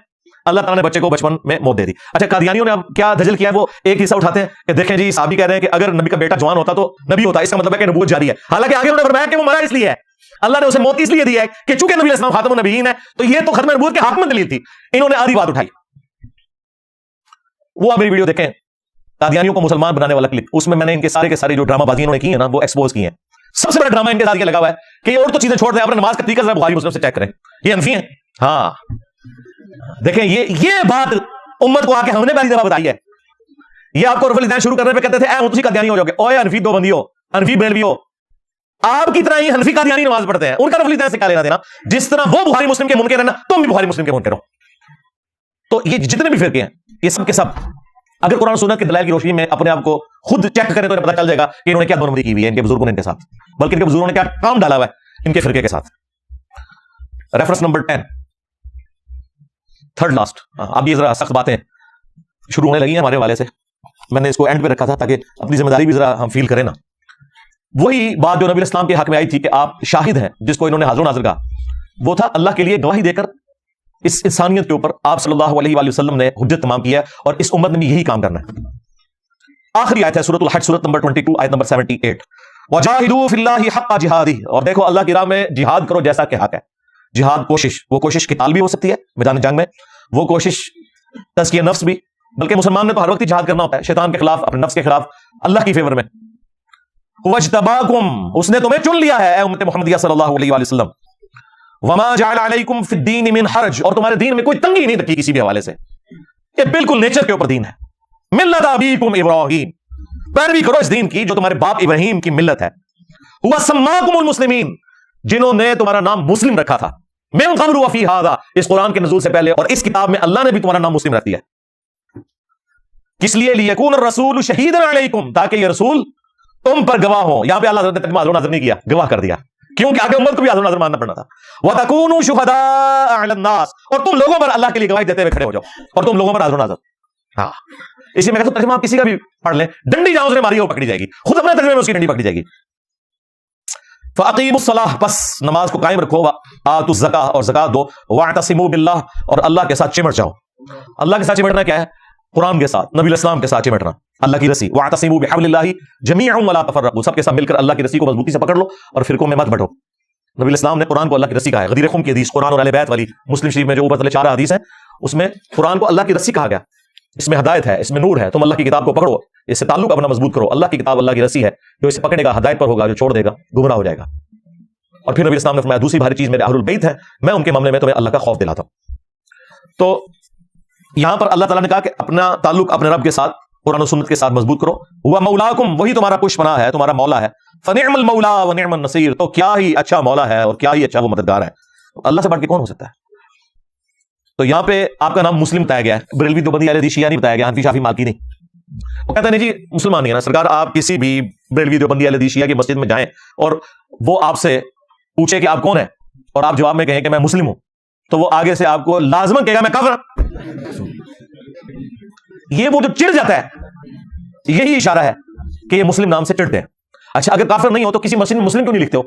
اللہ تعالیٰ نے بچے کو بچپن میں موت دے دی۔ اچھا قادیانیوں نے اب کیا دجل کیا ہے، وہ ایک حصہ اٹھاتے ہیں کہ دیکھیں جی صحابی کہہ رہے ہیں کہ اگر نبی کا بیٹا جوان ہوتا تو نبی ہوتا، اس کا مطلب ہے کہ نبوت جاری ہے، حالانکہ آگے انہوں نے فرمایا کہ وہ مرا اس لیے ہے، اللہ نے اسے موت اس لیے دی ہے کہ چونکہ نبی علیہ السلام خاتم النبیین ہے، تو یہ تو ختم نبوت کے حق میں دلیل تھی۔ انہوں نے آدھی بات اٹھائی، وہ آپ میری ویڈیو دیکھیں قادیانیوں کو مسلمان بنانے والا کلپ، اس میں میں نے ان کے سارے جو ڈرامہ بازی انہوں نے کی ہے نا وہ ایکسپوز کی ہیں۔ سب سے بڑا ڈرامہ ان کے ساتھ یہ لگا ہوا ہے کہ اور تو چیزیں چھوڑ دیں، اپنے نماز کا طریقہ ذرا بخاری مسلم سے چیک کریں، یہ حنفی ہیں۔ ہاں دیکھیں یہ بات امت کو آ کے ہم نے پہلی دفعہ بتائی ہے۔ یہ آپ کو رفع الیدین شروع کرنے پہ کہتے تھے اے تسی قادیانی ہو جاؤ گے، اوے حنفی دو بندی ہو، حنفی بریلوی ہو، آپ کی طرح ہی حنفی قادیانی نماز پڑھتے ہیں، ان کا رفع الیدین سے کیا لینا دینا؟ جس طرح وہ بخاری مسلم کے منکر ہیں نا تم بھی بخاری مسلم کے منکر ہو۔ تو یہ جتنے بھی فرقے ہیں یہ سب کے سب اگر قرآن سنت کے دلائل کی روشنی میں اپنے آپ کو خود چیک کریں تو انہیں پتہ چل جائے گا کہ انہوں نے کیا دونوں کی ہوئی ہے ان کے بزرگوں نے ان کے ساتھ، بلکہ ان کے بزرگوں نے کیا کام ڈالا ہوا ہے ان کے فرقے کے ساتھ۔ Reference number 10، third last. اب یہ ذرا سخت باتیں شروع ہونے لگی ہیں ہمارے والے سے، میں نے اس کو اینڈ پہ رکھا تھا تاکہ اپنی ذمہ داری بھی ذرا ہم فیل کریں نا۔ وہی بات جو نبی اسلام کے حق میں آئی تھی کہ آپ شاہد ہیں، جس کو انہوں نے حاضر و ناظر کہا، وہ تھا اللہ کے لیے گواہی دے کر اس انسانیت کے اوپر آپ صلی اللہ علیہ وآلہ وسلم نے حجت تمام کیا ہے، اور اس امت نے بھی یہی کام کرنا ہے۔ آخری آیت ہے سورۃ الحج، سورۃ نمبر 22 آیت نمبر 78، وجاہدوا فی اللہ حق جہادہ، اور دیکھو اللہ کی راہ میں جہاد کرو جیسا کہ حق ہے۔ جہاد کوشش، وہ کوشش قتال بھی ہو سکتی ہے میدان جنگ میں، وہ کوشش تزکیہ نفس بھی، بلکہ مسلمان نے تو ہر وقت ہی جہاد کرنا ہوتا ہے، شیطان کے خلاف، اپنے نفس کے خلاف، اللہ کی فیور میں۔ وَاجْتَبَاكُمْ، اس نے تمہیں چن لیا ہے اے امت محمدیہ صلی اللہ علیہ وآلہ وسلم۔ وَمَا جَعَلَ عَلَيْكُمْ فِي الدِّينِ مِنْ حَرَج، اور تمہارے دین میں کوئی تنگی نہیں رکھی کسی بھی حوالے سے، یہ بالکل نیچر کے اوپر دین ہے۔ ملت ابیکم ابراہیم، پیروی کرو اس دین کی جو تمہارے باپ ابراہیم کی ملت ہے۔ وَسَمَّاكُمُ الْمُسْلِمِينَ، جنہوں نے تمہارا نام مسلم رکھا تھا، من قبل وفی ھذا، اس قرآن کے نزول سے پہلے اور اس کتاب میں اللہ نے بھی تمہارا نام مسلم رکھ دیا ہے۔ کس لیے؟ لیکون الرسول شہیدا علیکم، تاکہ یہ رسول تم پر گواہ ہو۔ یہاں پہ اللہ حضرت نے حاضر ناظر نہیں کیا، گواہ کر دیا، کیونکہ آگے امت کو بھی حاضر ناظر ماننا پڑنا تھا۔ وَتَكُونُوا شُهَدَاءَ عَلَى النَّاسِ، اور تم لوگوں پر اللہ کے لیے گواہی دیتے ہوئے کھڑے ہو جاؤ، اور تم لوگوں پر حاضر ناظر۔ ہاں، اسی میں کہتا ہوں ترجمہ آپ کسی کا بھی پڑھ لیں، ڈنڈی جہاں اس نے ماری ہے وہ پکڑی جائے گی، خود اپنے ترجمے میں اس کی ڈنڈی پکڑی جائے گی۔ فَأَقِيمُوا الصَّلَاةَ، بس نماز کو قائم رکھو، وَآتُوا الزَّكَاةَ، اور زکات دو، وَاعْتَصِمُوا بِاللَّهِ، اور اللہ کے ساتھ چمٹ جاؤ۔ اللہ کے ساتھ چمٹنا کیا ہے؟ قرآن کے ساتھ، نبی الاسلام کے ساتھ چمٹنا، اللہ کی رسی۔ وَاعْتَصِمُوا بِحَبْلِ اللَّهِ جَمِيعًا وَلَا تَفَرَّقُوا، سب کے ساتھ مل کر اللہ کی رسی کو مضبوطی سے پکڑ لو اور فرقوں میں مت بٹو۔ نبی الاسلام نے قرآن کو اللہ کی رسی کہا ہے، غدیر خم کی حدیث، قرآن اور اہل بیت والی مسلم شریف میں جو اوپر تلے 4 حدیث ہیں، اس میں قرآن کو اللہ کی رسی کہا گیا۔ اس میں ہدایت ہے، اس میں نور ہے، تم اللہ کی کتاب کو پکڑو، اس سے تعلق اپنا مضبوط کرو۔ اللہ کی کتاب اللہ کی رسی ہے، جو اسے پکڑے گا ہدایت پر ہوگا، جو چھوڑ دے گا گمراہ ہو جائے گا۔ اور پھر نبی اسلام نے فرمایا دوسری بھاری چیز میرے اہل البیت ہے، میں ان کے معاملے میں تمہیں اللہ کا خوف دلاتا ہوں۔ تو یہاں پر اللہ تعالیٰ نے کہا کہ اپنا تعلق اپنے رب کے ساتھ، قرآن و سنت کے ساتھ مضبوط کرو۔ ہوا مولاکم، وہی تمہارا پشت پناہ ہے، تمہارا مولا ہے۔ فنعم المولا ونعم النصیر، تو کیا ہی اچھا مولا ہے اور کیا ہی اچھا وہ مددگار ہے، اللہ سے بڑھ کے کون ہو سکتا ہے۔ تو یہاں پہ آپ کا نام مسلم بتایا گیا ہے، بریلوی دیوبندی اہل حدیث شیعہ نہیں بتایا گیا، حنفی شافعی مالکی نہیں۔ وہ کہتے ہیں نہیں جی مسلمان نہیں ہے نا سرکار، آپ کسی بھی بریلوی دیوبندی اہل حدیث شیعہ کی مسجد میں جائیں اور وہ آپ سے پوچھے کہ آپ کون ہیں اور آپ جواب میں کہیں کہ میں مسلم ہوں، تو وہ آگے سے آپ کو لازمن کہے گا میں کافر ہوں۔ یہ وہ جو چڑ جاتا ہے، یہی اشارہ ہے کہ یہ مسلم نام سے چڑھتے ہیں۔ اچھا اگر کافر نہیں ہو تو کسی مسجد میں مسلم کیوں نہیں لکھتے ہو؟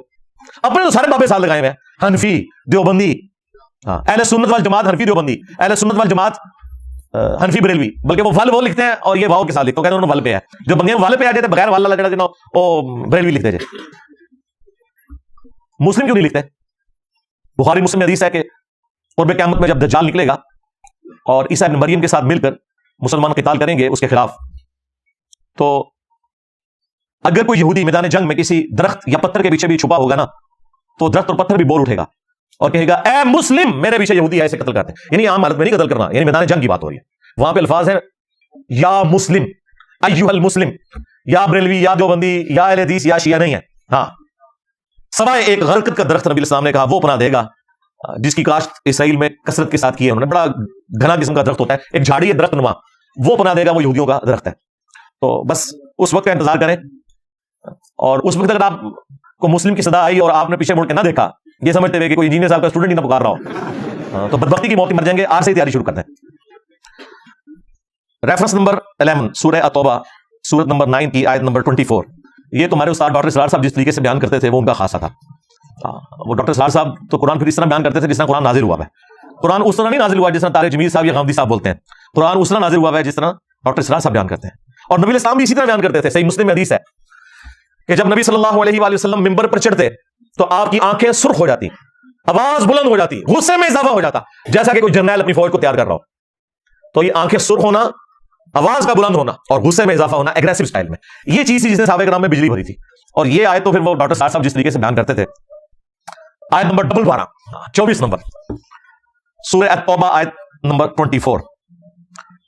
اپنے تو سارے بابے سال لگائے ہوئے ہیں، حنفی دیوبندی، اہل سنت والجماعت حنفی دیوبندی، اہل سنت والجماعت حنفی بریلوی، بلکہ وہ ول وہ لکھتے ہیں اور یہ واو کے ساتھ لکھتے ہیں، کہتے ہیں ول پہ ہے، جو بندیاں ول پہ آ جاتے بغیر والا لگڑا دینا وہ بریلوی لکھتے ہیں۔ مسلم کیوں نہیں لکھتے؟ بخاری مسلم میں حدیث ہے کہ قرب قیامت میں جب دجال نکلے گا اور عیسیٰ ابن مریم کے ساتھ مل کر مسلمان قتال کریں گے اس کے خلاف، تو اگر کوئی یہودی میدان جنگ میں کسی درخت یا پتھر کے پیچھے بھی چھپا ہوگا نا، تو درخت اور پتھر بھی بول اٹھے گا اور کہے گا اے مسلم، میرے پیچھے یہودی ہے، اسے قتل کرتے ہیں۔ یعنی عام حالت میں نہیں قتل کرنا، یعنی میدان جنگ کی بات ہو رہی ہے، وہاں پہ الفاظ ہیں یا مسلم، ایھا المسلم، یا بریلوی یا دیوبندی یا اہل حدیث یا شیعہ نہیں ہے۔ ہاں، سوائے ایک غرقد کا درخت نبی الاسلام نے کہا وہ پناہ دے گا جس کی کاشت اسرائیل میں کثرت کے ساتھ کی ہے انہوں نے، بڑا گھنا قسم کا درخت ہوتا ہے، ایک جھاڑی ہے درخت نما، وہ پناہ دے گا، وہ یہودیوں کا درخت ہے۔ تو بس اس وقت کا انتظار کریں، اور اس وقت اگر آپ کو مسلم کی صدا آئی اور آپ نے پیچھے مڑ کے نہ دیکھا، یہ سمجھتے ہوئے کہ کوئی انجینئر صاحب کا اسٹوڈنٹ ہی نہ پکار رہا ہو، تو بدبختی کی موت مر جائیں گے۔ آج سے ہی تیاری شروع کرتے ہیں۔ ریفرنس نمبر 11 سورہ التوبہ، سورت نمبر 9 کی آیت نمبر 24۔ یہ تمہارے استاد ڈاکٹر اسرار صاحب جس طریقے سے بیان کرتے تھے وہ ان کا خاصہ تھا۔ وہ ڈاکٹر اسرار صاحب تو قرآن پھر اس طرح بیان کرتے تھے جس طرح قرآن نازل ہوا ہے۔ قرآن اس طرح نہیں نازل ہوا جس طرح طارق جمیل صاحب یا غامدی صاحب بولتے ہیں، قرآن اس طرح نازل ہوا ہے جس طرح ڈاکٹر اسرار صاحب بیان کرتے ہیں۔ اور نبی الاسلام بھی اسی طرح بیان کرتے تھے۔ صحیح مسلم میں حدیث ہے کہ جب نبی صلی اللہ علیہ وآلہ وسلم منبر پر چڑھتے تو آپ کی آنکھیں سرخ ہو جاتی، آواز بلند ہو جاتی، غصے میں اضافہ ہو جاتا، جیسا کہ کوئی جرنیل اپنی فوج کو تیار کر رہا ہو۔ تو یہ آنکھیں سرخ ہونا، آواز کا بلند ہونا اور غصے میں اضافہ ہونا ایگریسو سٹائل میں، یہ چیز تھی جس نے صحابہ کرام میں بجلی بھری تھی۔ اور یہ آیت تو پھر وہ ڈاکٹر صاحب جس طریقے سے بیان کرتے تھے، آیت نمبر 12 24 نمبر سورہ التوبہ آیت نمبر 24۔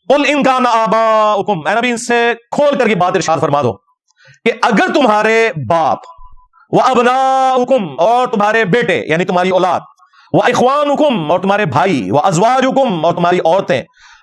قل ان کان آباؤکم، اے نبی ان سے کھول کر یہ بات ارشاد فرما دو کہ اگر تمہارے باپ، وابناؤکم اور تمہارے بیٹے یعنی تمہاری اولاد، واخوانکم اور تمہارے بھائی، وازواجکم اور تمہاری عورتیں،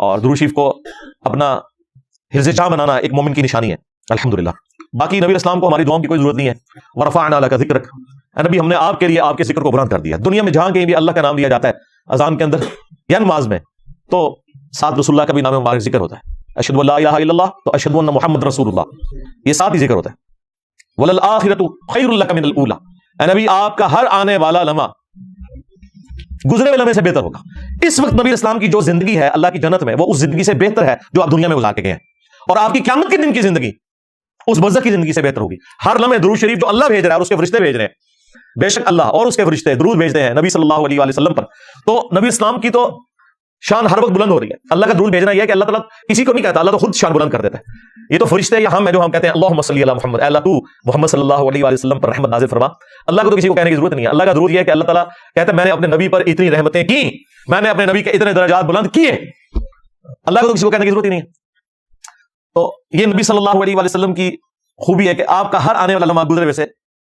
اور درود شریف کو اپنا حرز جاں بنانا ایک مومن کی نشانی ہے الحمدللہ. باقی نبی اسلام کو ہماری دعاؤں کی کوئی ضرورت نہیں ہے. ورفعنا لک ذکرک، اے نبی ہم نے آپ کے لیے آپ کے ذکر کو بلند کر دیا. دنیا میں جہاں کہیں بھی اللہ کا نام لیا جاتا ہے اذان کے اندر یا نماز میں تو ساتھ رسول اللہ کا بھی نام مبارک ذکر ہوتا ہے. اشہد ان لا الہ الا اللہ تو اشہد ان محمد رسول اللہ، یہ ساتھ ہی ذکر ہوتا ہے. وللآخرۃ خیر لک من الاولی، اے نبی آپ کا ہر آنے والا لمحہ گزرے ہوئے لمحے سے بہتر ہوگا. اس وقت نبی اسلام کی جو زندگی ہے اللہ کی جنت میں وہ اس زندگی سے بہتر ہے جو آپ دنیا میں گزار کے گئے ہیں. اور آپ کی قیامت کے دن کی زندگی اس برزخ کی زندگی سے بہتر ہوگی. ہر لمحے درود شریف جو اللہ بھیج رہا ہے اور اس کے فرشتے بھیج رہے ہیں، بے شک اللہ اور اس کے فرشتے درود بھیجتے ہیں نبی صلی اللہ علیہ وآلہ وسلم پر. تو نبی اسلام کی تو شان ہر وقت بلند ہو رہی ہے. اللہ کا درود بھیجنا یہ ہے کہ اللہ تعالیٰ کسی کو نہیں کہتا، اللہ تو خود شان بلند کر دیتا ہے. یہ تو فرشتے یا ہم ہے جو ہم کہتے ہیں اللہم صلی علی محمد، اے اللہ تو محمد صلی اللہ علیہ وآلہ وسلم پر رحمت نازل فرما. اللہ کو تو کسی کو کہنے کی ضرورت نہیں ہے. اللہ کا درود یہ ہے کہ اللہ تعالیٰ کہتا ہے میں نے اپنے نبی پر اتنی رحمتیں کی، میں نے اپنے نبی کے اتنے درجات بلند کیے. اللہ کو تو کسی کو کہنے کی ضرورت ہی نہیں ہے. تو یہ نبی صلی اللہ علیہ وآلہ وسلم کی خوبی ہے کہ آپ کا ہر آنے والا لمحہ گزرے ہوئے سے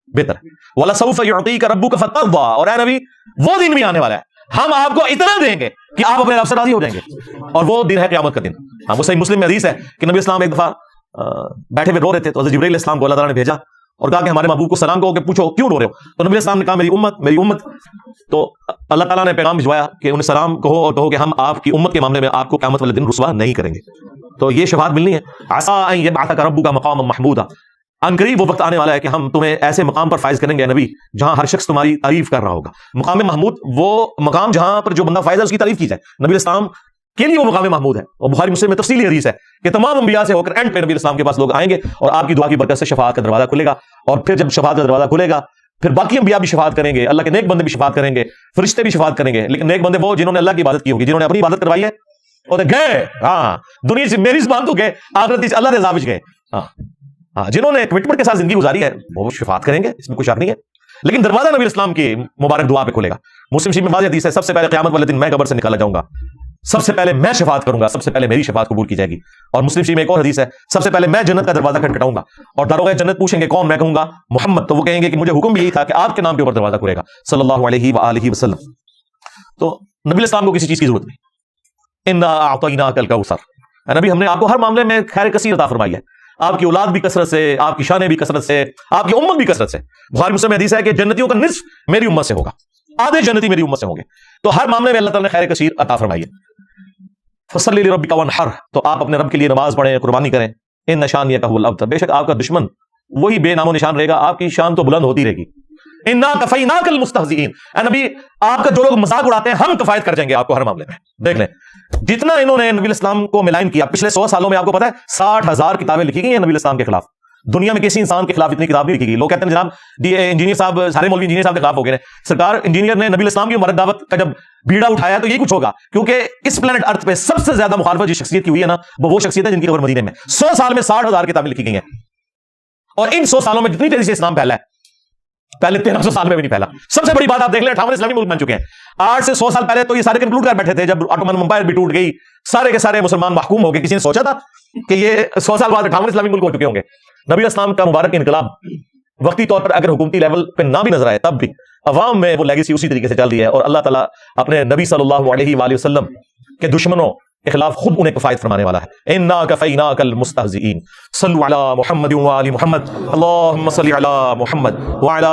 بہتر ہے. وَلَسَوْفَ يُعْطِيكَ رَبُّكَ فَتَرْضَىٰ، اور اے نبی وہ دن بھی آنے والا ہے ہم آپ کو اتنا دیں گے کہ آپ اپنے رب سے راضی ہو جائیں گے، اور وہ دن ہے قیامت کا دن. ہاں وہ صحیح مسلم میں حدیث ہے کہ نبی اسلام ایک دفعہ بیٹھے ہوئے رو رہے تھے تو حضرت جبرائیل السلام کو اللہ تعالیٰ نے بھیجا اور کہا کہ ہمارے محبوب کو سلام کہو کہ پوچھو کیوں رو رہے ہو. تو نبی اسلام نے کہا میری امت میری امت. تو اللہ تعالیٰ نے پیغام بھجوایا کہ انہیں سلام کہو اور کہو کہ ہم آپ کی امت کے معاملے میں آپ کو قیامت والے دن رسوا نہیں کریں گے. تو یہ شفاعت ملنی ہے. عسیٰ ان یبعثک ربک مقاما محمودا، ان قریب وہ وقت آنے والا ہے کہ ہم تمہیں ایسے مقام پر فائز کریں گے نبی جہاں ہر شخص تمہاری تعریف کر رہا ہوگا. مقام محمود وہ مقام جہاں پر جو بندہ فائز ہے اس کی تعریف کی جائے. نبی اسلام کے لیے وہ مقام محمود ہے. اور بخاری مسلم میں تفصیلی حدیث ہے کہ تمام انبیاء سے ہو کر اینڈ پہ نبی اسلام کے پاس لوگ آئیں گے اور آپ کی دعا کی برکت سے شفاعت کا دروازہ کھلے گا. اور پھر جب شفاعت کا دروازہ کھلے گا پھر باقی انبیاء بھی شفاعت کریں گے، اللہ کے نیک بندے بھی شفاعت کریں گے، فرشتے بھی شفاعت کریں گے. لیکن نیک بندے وہ جنہوں نے اللہ کی عبادت کی ہوگی، جنہوں نے اپنی عبادت کروائی ہے اور گئے. ہاں دنیا سے میری زبان تو گئے، آخرت سے اللہ کے عذاب وچ گئے. ہاں جنہوں نے کمٹمنٹ کے ساتھ زندگی گزاری ہے وہ شفاعت کریں گے، اس میں کوئی شک نہیں ہے. لیکن دروازہ نبی اسلام کی مبارک دعا پہ کھلے گا. مسلم شریف میں واضح حدیث ہے سب سے پہلے قیامت والے دن میں قبر سے نکالا جاؤں گا، سب سے پہلے میں شفاعت کروں گا، سب سے پہلے میری شفاعت قبول کی جائے گی. اور مسلم شریف میں ایک اور حدیث ہے سب سے پہلے میں جنت کا دروازہ کھٹکھٹاؤں گا اور داروغ جنت پوچھیں گے کون؟ میں کہوں گا محمد. تو وہ کہیں گے کہ مجھے حکم بھی یہی تھا کہ آپ کے نام کے اوپر دروازہ کھلے گا صلی اللہ علیہ وآلہ وسلم. تو نبی اسلام کو کسی چیز کی ضرورت نہیں. انا اعطیناک الکوثر، نبی ہم نے آپ کو ہر معاملے میں خیر کثیر عطا فرمائی ہے. آپ کی اولاد بھی کثرت سے، آپ کی شانیں بھی کثرت سے، آپ کی امت بھی کثرت سے. بخاری مسلم میں حدیث ہے کہ جنتیوں کا نصف میری امت سے ہوگا، آدھے جنتی میری امت سے ہوں گے. تو ہر معاملے میں اللہ تعالیٰ نے خیر کثیر عطا فرمائی ہے. فصلی لربک وانحر، تو آپ اپنے رب کے لیے نماز پڑھیں، قربانی کریں. ان شانیک هو الابتر، بے شک آپ کا دشمن وہی بے نام و نشان رہے گا، آپ کی شان تو بلند ہوتی رہے گی. انا کفیناک المستہزئین، اے نبی آپ کا جو لوگ مذاق اڑاتے ہیں ہم کفایت کر جائیں گے آپ کو ہر معاملے میں. دیکھ لیں جتنا انہوں نے نبی اسلام کو ملائن کیا پچھلے 100 سالوں میں، آپ کو پتا ہے 60,000 کتابیں لکھی گئی ہیں نبی اسلام کے خلاف. دنیا میں کسی انسان کے خلاف اتنی کتاب نہیں لکھی گئی. لوگ کہتے ہیں جناب انجینئر صاحب سارے مولوی انجینئر صاحب کے خلاف ہو گئے. سرکار انجینئر نے نبی اسلام کی مبارک دعوت کا جب بیڑا اٹھایا تو یہی کچھ ہوگا، کیونکہ اس پلانٹ ارتھ پہ سب سے زیادہ مخالفت جس شخصیت کی ہوئی ہے نا وہ شخصیت ہے جن کی قبر مدینے میں. 100 سال میں 60,000 کتابیں لکھی گئی ہیں. اور ان 100 سالوں میں جتنی تیزی سے اسلام پھیلا ہے پہلے 1300 سال میں بھی نہیں پھیلا. سب سے بڑی بات آپ دیکھ لیں 58 اسلامی ملک بن چکے ہیں. 8 سے 100 سال پہلے تو یہ سارے کنکلوڈ کر بیٹھے تھے جب آٹومن امپائر بھی ٹوٹ گئی، سارے کے سارے مسلمان محکوم ہو گئے. کسی نے سوچا تھا کہ یہ 100 سال بعد 58 اسلامی ملک ہو چکے ہوں گے؟ نبی اسلام کا مبارک انقلاب وقتی طور پر اگر حکومتی لیول پہ نہ بھی نظر آئے تب بھی عوام میں وہ لیگیسی اسی طریقے سے چل رہی ہے. اور اللہ تعالیٰ اپنے نبی صلی اللہ علیہ وآلہ وسلم کے دشمنوں کے خلاف خود انہیں کفایت فرمانے والا ہے. انا کفیناک المستہزئین. صلوا علی محمد وآل محمد. اللہم صل علی محمد وعلی